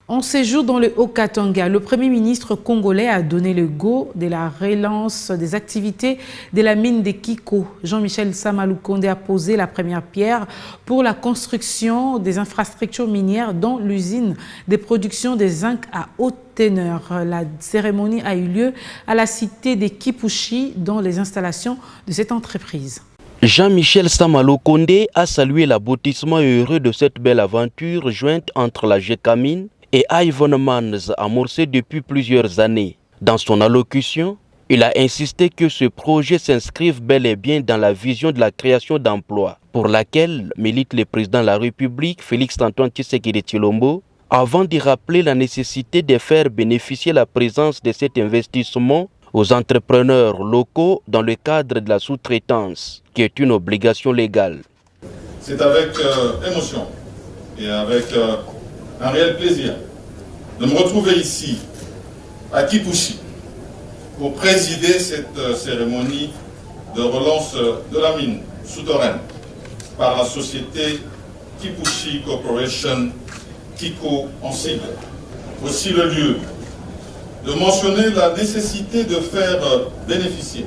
En séjour dans le Haut-Katanga, le Premier ministre congolais a donné le go de la relance des activités de la mine de Kiko. Jean-Michel Samaloukonde a posé la première pierre pour la construction des infrastructures minières dans l'usine de production de zinc à haute teneur. La cérémonie a eu lieu à la cité de Kipushi dans les installations de cette entreprise. Jean-Michel Samaloukonde a salué l'aboutissement heureux de cette belle aventure jointe entre la GECAMINE et Ivan Mans amorcé depuis plusieurs années. Dans son allocution, il a insisté que ce projet s'inscrive bel et bien dans la vision de la création d'emplois, pour laquelle milite le président de la République, Félix-Antoine Tshisekedi Tshilombo, avant d'y rappeler la nécessité de faire bénéficier la présence de cet investissement aux entrepreneurs locaux dans le cadre de la sous-traitance, qui est une obligation légale. C'est avec émotion et avec un réel plaisir de me retrouver ici, à Kipushi, pour présider cette cérémonie de relance de la mine souterraine par la société Kipushi Corporation, Kiko en sigle. Aussi le lieu de mentionner la nécessité de faire bénéficier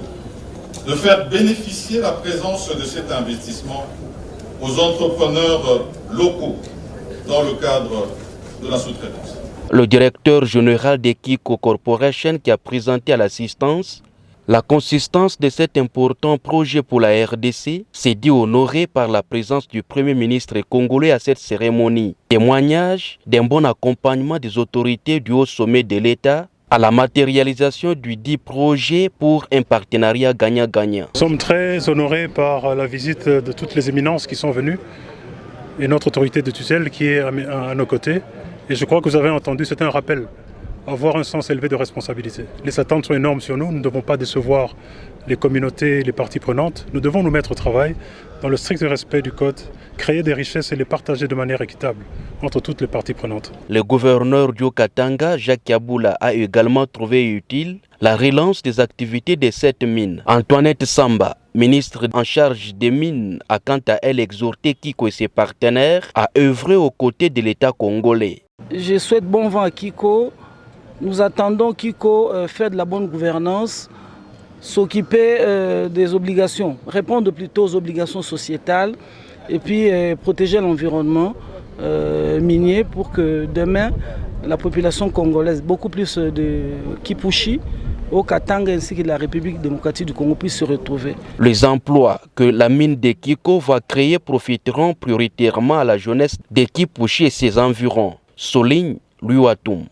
la présence de cet investissement aux entrepreneurs locaux dans le cadre de la sous-traitance. Le directeur général de Kiko Corporation qui a présenté à l'assistance la consistance de cet important projet pour la RDC s'est dit honoré par la présence du Premier ministre congolais à cette cérémonie. Témoignage d'un bon accompagnement des autorités du haut sommet de l'État à la matérialisation du dit projet pour un partenariat gagnant-gagnant. Nous sommes très honorés par la visite de toutes les éminences qui sont venues et notre autorité de tutelle qui est à nos côtés. Et je crois que vous avez entendu, c'est un rappel, avoir un sens élevé de responsabilité. Les attentes sont énormes sur nous, nous ne devons pas décevoir les communautés, les parties prenantes. Nous devons nous mettre au travail dans le strict respect du code, créer des richesses et les partager de manière équitable entre toutes les parties prenantes. Le gouverneur du Haut-Katanga, Jacques Yaboula, a également trouvé utile la relance des activités de cette mine. Antoinette Samba, ministre en charge des mines, a quant à elle exhorté Kiko et ses partenaires à œuvrer aux côtés de l'État congolais. Je souhaite bon vent à Kiko. Nous attendons Kiko faire de la bonne gouvernance, s'occuper des obligations, répondre plutôt aux obligations sociétales et puis protéger l'environnement minier pour que demain la population congolaise, beaucoup plus de Kipushi, au Katanga ainsi que de la République démocratique du Congo puissent se retrouver. Les emplois que la mine de Kiko va créer profiteront prioritairement à la jeunesse de Kipushi et ses environs, souligne Louis Watoum.